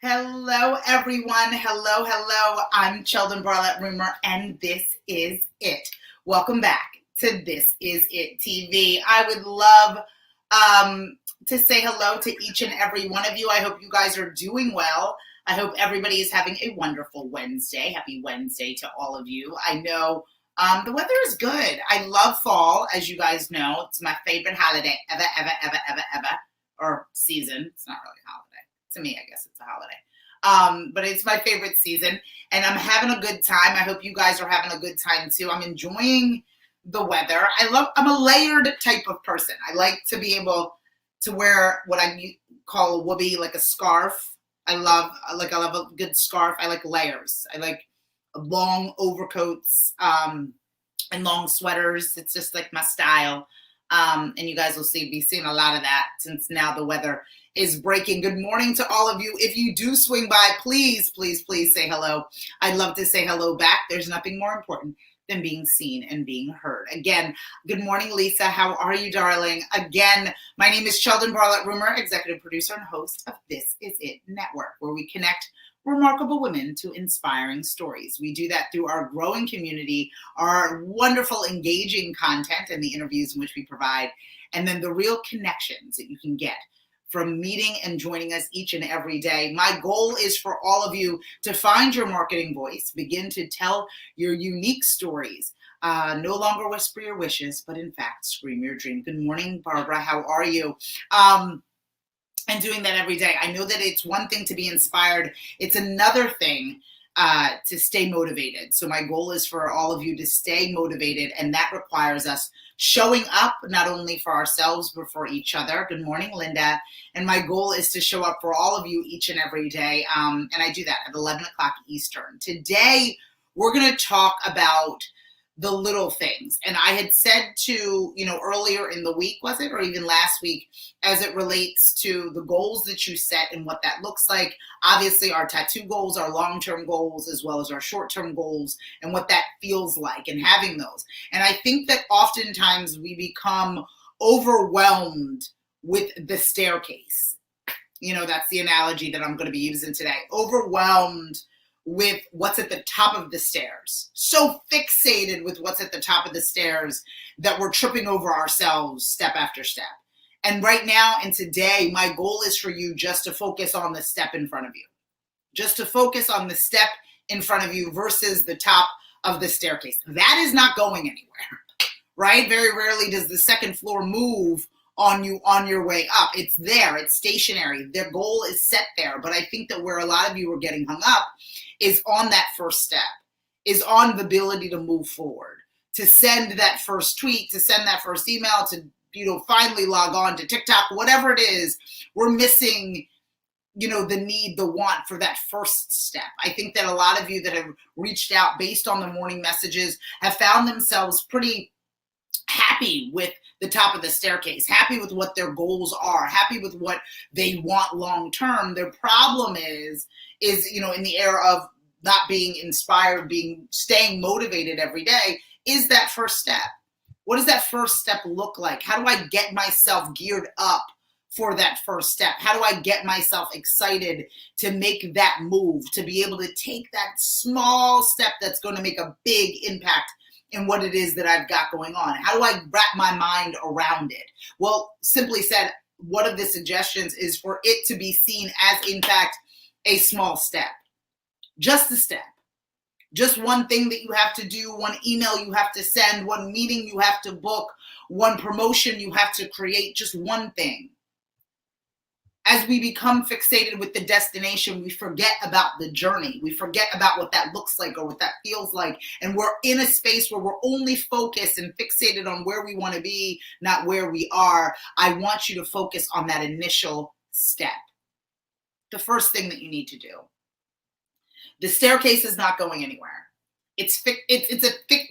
Hello, everyone. Hello. I'm Sheldon Barlett Rumor, and this is it. Welcome back to This Is It TV. I would love to say hello to each and every one of you. I hope you guys are doing well. I hope everybody is having a wonderful Wednesday. Happy Wednesday to all of you. I know the weather is good. I love fall, as you guys know. It's my favorite holiday ever, or season. It's not really a holiday. To me, I guess it's a holiday. But it's my favorite season, and I'm having a good time. I hope you guys are having a good time too. I'm enjoying the weather. I'm a layered type of person. I like to be able to wear what I call a whoopee, like a scarf. I love a good scarf. I like layers. I like long overcoats and long sweaters. It's just like my style. And you guys will be seeing a lot of that since now the weather is breaking. Good morning to all of you. If you do swing by, please say hello. I'd love to say hello back. There's nothing more important than being seen and being heard. Again, good morning, Lisa. How are you, darling? Again, my name is Sheldon Barlett Rumor, executive producer and host of This Is It Network, where we connect remarkable women to inspiring stories. We do that through our growing community, our wonderful, engaging content, and the interviews in which we provide, and then the real connections that you can get from meeting and joining us each and every day. My goal is for all of you to find your marketing voice, begin to tell your unique stories, no longer whisper your wishes, but in fact, scream your dream. Good morning, Barbara. How are you? And doing that every day. I know that it's one thing to be inspired. It's another thing to stay motivated. So my goal is for all of you to stay motivated, and that requires us showing up not only for ourselves, but for each other. Good morning, Linda. And my goal is to show up for all of you each and every day. And I do that at 11 o'clock Eastern. Today, we're going to talk about the little things. And I had said to, earlier in the week, was it, or even last week, as it relates to the goals that you set and what that looks like. Obviously, our tattoo goals, our long-term goals, as well as our short-term goals, and what that feels like, and having those. And I think that oftentimes we become overwhelmed with the staircase. That's the analogy that I'm going to be using today. Overwhelmed with what's at the top of the stairs. So fixated with what's at the top of the stairs that we're tripping over ourselves step after step. And right now and today, my goal is for you just to focus on the step in front of you. Just to focus on the step in front of you versus the top of the staircase. That is not going anywhere, right? Very rarely does the second floor move on you on your way up. It's there, it's stationary. Their goal is set there. But I think that where a lot of you are getting hung up is on that first step, is on the ability to move forward, to send that first tweet, to send that first email, to finally log on to TikTok, whatever it is. We're missing, the need, the want for that first step. I think that a lot of you that have reached out based on the morning messages have found themselves pretty happy with the top of the staircase, happy with what their goals are, happy with what they want long term. Their problem is in the era of not being inspired, staying motivated every day, is that first step. What does that first step look like? How do I get myself geared up for that first step? How do I get myself excited to make that move, to be able to take that small step that's going to make a big impact in what it is that I've got going on? How do I wrap my mind around it? Well, simply said, one of the suggestions is for it to be seen as, in fact, a small step. Just a step. Just one thing that you have to do, one email you have to send, one meeting you have to book, one promotion you have to create, just one thing. As we become fixated with the destination, we forget about the journey. We forget about what that looks like or what that feels like. And we're in a space where we're only focused and fixated on where we want to be, not where we are. I want you to focus on that initial step. The first thing that you need to do. The staircase is not going anywhere. It's a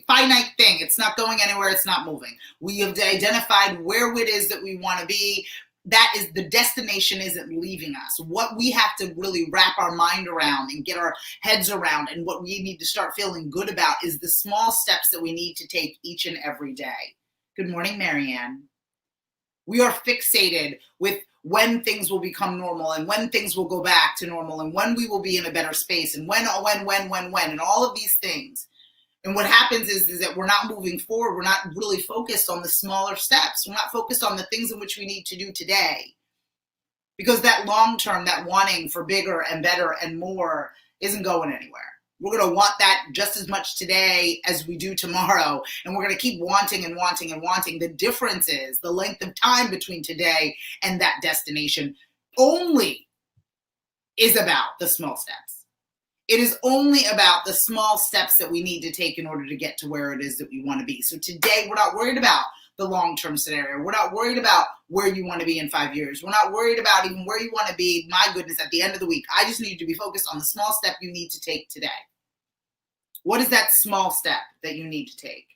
finite thing. It's not going anywhere. It's not moving. We have identified where it is that we want to be. That is, the destination isn't leaving us. What we have to really wrap our mind around and get our heads around, and what we need to start feeling good about, is the small steps that we need to take each and every day. Good morning, Marianne. We are fixated with when things will become normal and when things will go back to normal and when we will be in a better space and when, and all of these things. And what happens is that we're not moving forward. We're not really focused on the smaller steps. We're not focused on the things in which we need to do today. Because that long term, that wanting for bigger and better and more isn't going anywhere. We're going to want that just as much today as we do tomorrow. And we're going to keep wanting and wanting and wanting. The difference is the length of time between today and that destination only is about the small steps. It is only about the small steps that we need to take in order to get to where it is that we want to be. So today, we're not worried about the long-term scenario. We're not worried about where you want to be in 5 years. We're not worried about even where you want to be, my goodness, at the end of the week. I just need you to be focused on the small step you need to take today. What is that small step that you need to take?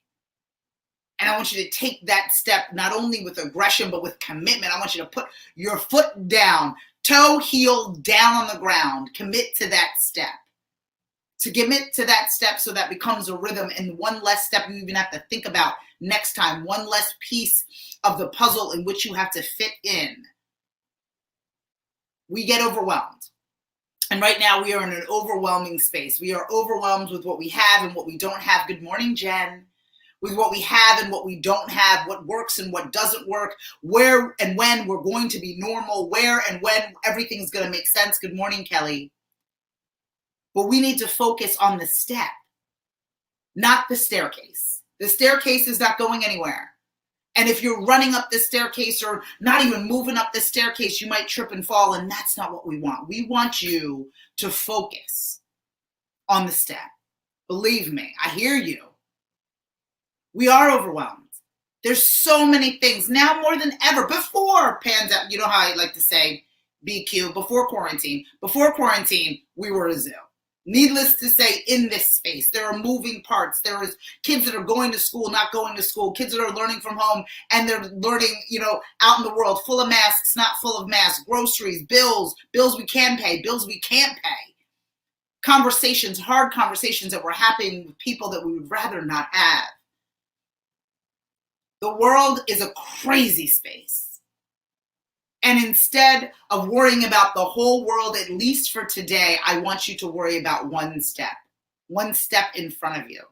And I want you to take that step not only with aggression, but with commitment. I want you to put your foot down, toe, heel down on the ground. Commit to that step. To commit to that step so that becomes a rhythm, and one less step you even have to think about next time, one less piece of the puzzle in which you have to fit in. We get overwhelmed. And right now we are in an overwhelming space. We are overwhelmed with what we have and what we don't have. Good morning, Jen. With what we have and what we don't have, what works and what doesn't work, where and when we're going to be normal, where and when everything's going to make sense. Good morning, Kelly. But we need to focus on the step, not the staircase. The staircase is not going anywhere. And if you're running up the staircase or not even moving up the staircase, you might trip and fall, and that's not what we want. We want you to focus on the step. Believe me, I hear you. We are overwhelmed. There's so many things now more than ever. Before pandemic, you know how I like to say, BQ, before quarantine, we were a zoo. Needless to say, in this space, there are moving parts. There is kids that are going to school, not going to school, kids that are learning from home, and they're learning, out in the world, full of masks, not full of masks, groceries, bills we can pay, bills we can't pay. Conversations, hard conversations that were happening with people that we would rather not have. The world is a crazy space. And instead of worrying about the whole world, at least for today, I want you to worry about one step in front of you,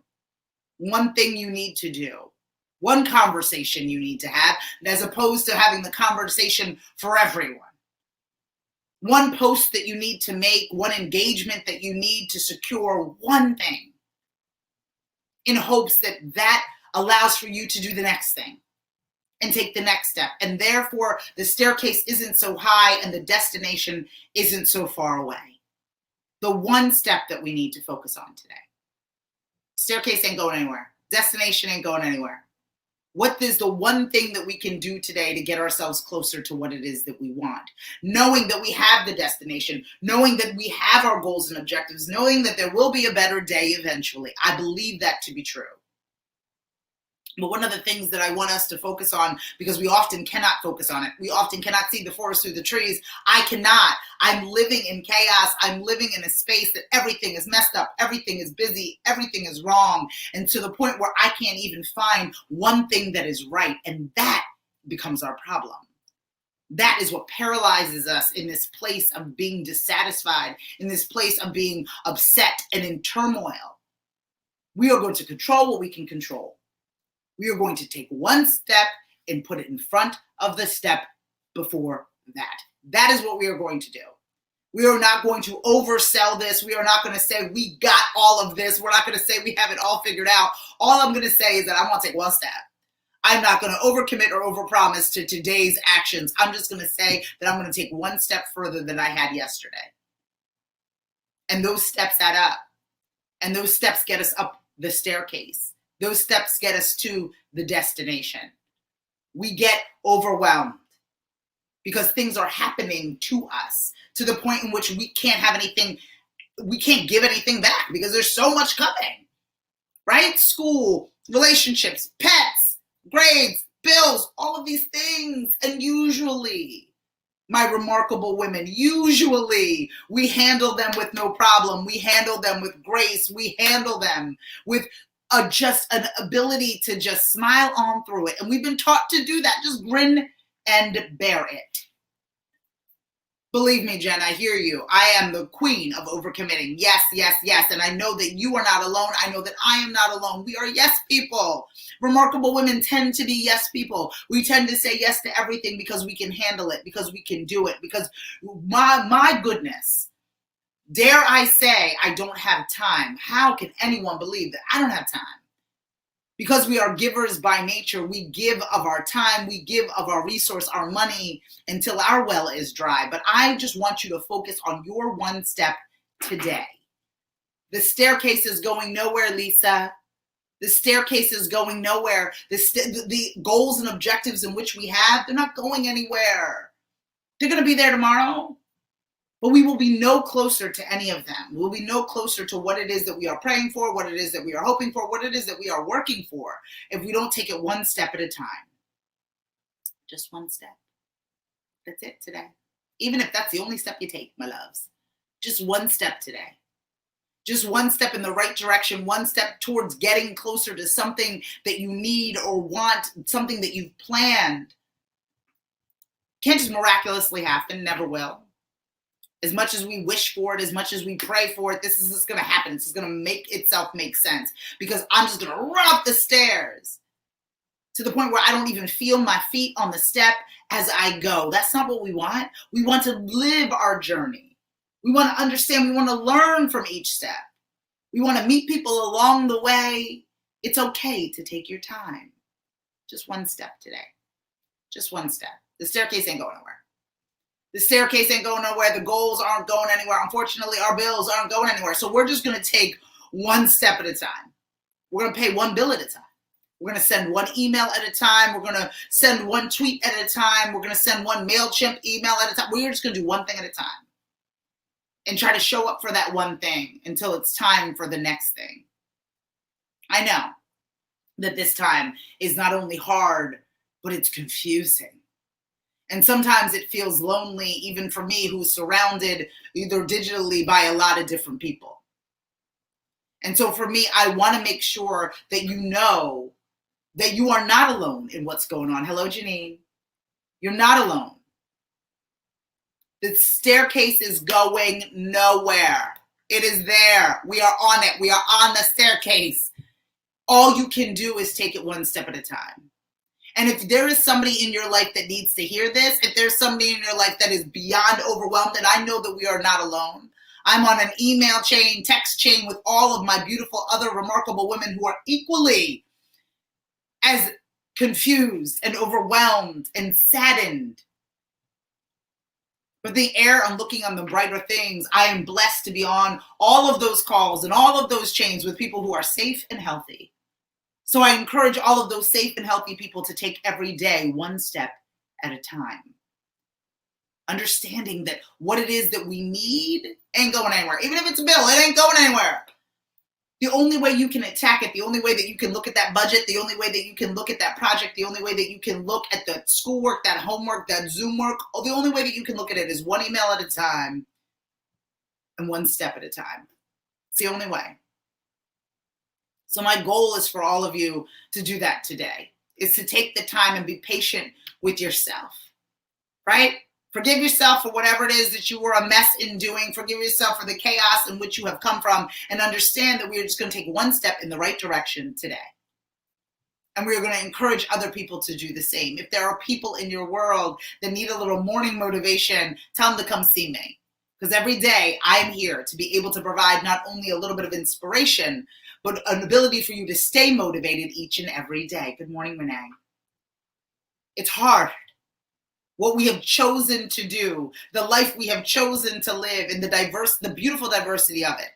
one thing you need to do, one conversation you need to have, as opposed to having the conversation for everyone. One post that you need to make, one engagement that you need to secure, one thing, in hopes that that allows for you to do the next thing. And take the next step. And therefore, the staircase isn't so high and the destination isn't so far away. The one step that we need to focus on today. Staircase ain't going anywhere. Destination ain't going anywhere. What is the one thing that we can do today to get ourselves closer to what it is that we want? Knowing that we have the destination, knowing that we have our goals and objectives, knowing that there will be a better day eventually. I believe that to be true. But one of the things that I want us to focus on, because we often cannot focus on it, we often cannot see the forest through the trees. I cannot. I'm living in chaos. I'm living in a space that everything is messed up. Everything is busy. Everything is wrong. And to the point where I can't even find one thing that is right. And that becomes our problem. That is what paralyzes us in this place of being dissatisfied, in this place of being upset and in turmoil. We are going to control what we can control. We are going to take one step and put it in front of the step before that. That is what we are going to do. We are not going to oversell this. We are not going to say we got all of this. We're not going to say we have it all figured out. All I'm going to say is that I want to take one step. I'm not going to overcommit or overpromise to today's actions. I'm just going to say that I'm going to take one step further than I had yesterday. And those steps add up. And those steps get us up the staircase. Those steps get us to the destination. We get overwhelmed because things are happening to us to the point in which we can't have anything, we can't give anything back because there's so much coming, right? School, relationships, pets, grades, bills, all of these things. And usually, my remarkable women, usually we handle them with no problem. We handle them with grace. We handle them with just an ability to just smile on through it. And we've been taught to do that. Just grin and bear it. Believe me, Jen, I hear you. I am the queen of overcommitting. Yes, yes, yes. And I know that you are not alone. I know that I am not alone. We are yes people. Remarkable women tend to be yes people. We tend to say yes to everything because we can handle it, because we can do it, because my goodness, dare I say I don't have time. How can anyone believe that I don't have time? Because we are givers by nature, we give of our time, we give of our resource, our money, until our well is dry. But I just want you to focus on your one step today. The staircase is going nowhere, Lisa. The staircase is going nowhere. The goals and objectives in which we have, they're not going anywhere. They're going to be there tomorrow. But we will be no closer to any of them. We'll be no closer to what it is that we are praying for, what it is that we are hoping for, what it is that we are working for, if we don't take it one step at a time. Just one step. That's it today. Even if that's the only step you take, my loves. Just one step today. Just one step in the right direction, one step towards getting closer to something that you need or want, something that you've planned. Can't just miraculously happen, never will. As much as we wish for it, as much as we pray for it, this is just going to happen. This is going to make itself make sense because I'm just going to run up the stairs to the point where I don't even feel my feet on the step as I go. That's not what we want. We want to live our journey. We want to understand. We want to learn from each step. We want to meet people along the way. It's okay to take your time. Just one step today. Just one step. The staircase ain't going nowhere. The staircase ain't going nowhere. The goals aren't going anywhere. Unfortunately, our bills aren't going anywhere. So we're just going to take one step at a time. We're going to pay one bill at a time. We're going to send one email at a time. We're going to send one tweet at a time. We're going to send one MailChimp email at a time. We're just going to do one thing at a time and try to show up for that one thing until it's time for the next thing. I know that this time is not only hard, but it's confusing. And sometimes it feels lonely, even for me, who's surrounded either digitally by a lot of different people. And so for me, I want to make sure that you know that you are not alone in what's going on. Hello, Janine. You're not alone. The staircase is going nowhere. It is there. We are on it. We are on the staircase. All you can do is take it one step at a time. And if there is somebody in your life that needs to hear this, if there's somebody in your life that is beyond overwhelmed, and I know that we are not alone. I'm on an email chain, text chain with all of my beautiful other remarkable women who are equally as confused and overwhelmed and saddened. But the air and looking on the brighter things, I am blessed to be on all of those calls and all of those chains with people who are safe and healthy. So I encourage all of those safe and healthy people to take every day one step at a time. Understanding that what it is that we need ain't going anywhere. Even if it's a bill, it ain't going anywhere. The only way you can attack it, the only way that you can look at that budget, the only way that you can look at that project, the only way that you can look at the schoolwork, that homework, that Zoom work, the only way that you can look at it is one email at a time and one step at a time. It's the only way. So my goal is for all of you to do that today, is to take the time and be patient with yourself, right? Forgive yourself for whatever it is that you were a mess in doing. Forgive yourself for the chaos in which you have come from, and understand that we are just going to take one step in the right direction today. And we are going to encourage other people to do the same. If there are people in your world that need a little morning motivation, tell them to come see me. Because every day I am here to be able to provide not only a little bit of inspiration, but an ability for you to stay motivated each and every day. Good morning, Renee. It's hard. What we have chosen to do, the life we have chosen to live, and the beautiful diversity of it.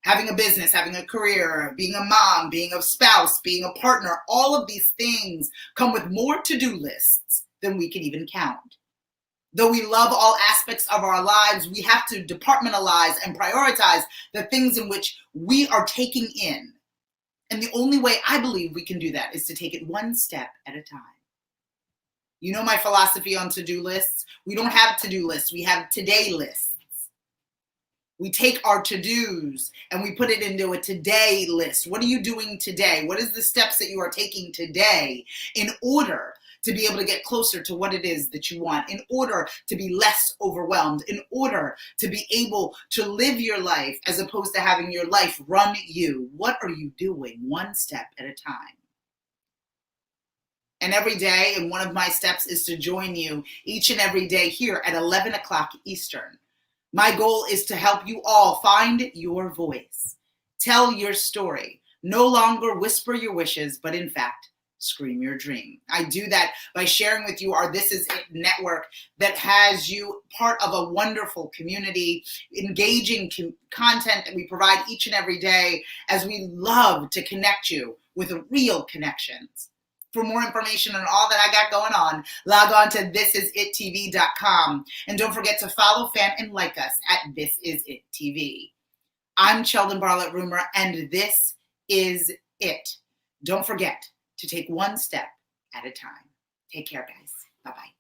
Having a business, having a career, being a mom, being a spouse, being a partner, all of these things come with more to-do lists than we can even count. Though we love all aspects of our lives, we have to departmentalize and prioritize the things in which we are taking in. And the only way I believe we can do that is to take it one step at a time. You know my philosophy on to-do lists. We don't have to-do lists. We have today lists. We take our to-dos and we put it into a today list. What are you doing today? What is the steps that you are taking today in order to be able to get closer to what it is that you want, in order to be less overwhelmed, in order to be able to live your life as opposed to having your life run you. What are you doing one step at a time? And every day, and one of my steps is to join you each and every day here at 11 o'clock Eastern. My goal is to help you all find your voice, tell your story, no longer whisper your wishes, but in fact, scream your dream. I do that by sharing with you our This Is It network that has you part of a wonderful community, engaging content that we provide each and every day, as we love to connect you with real connections. For more information on all that I got going on, log on to thisisItTV.com. And don't forget to follow, fan, and like us at This Is It TV. I'm Sheldon Bartlett Rumor, and this is it. Don't forget to take one step at a time. Take care, guys. Bye-bye.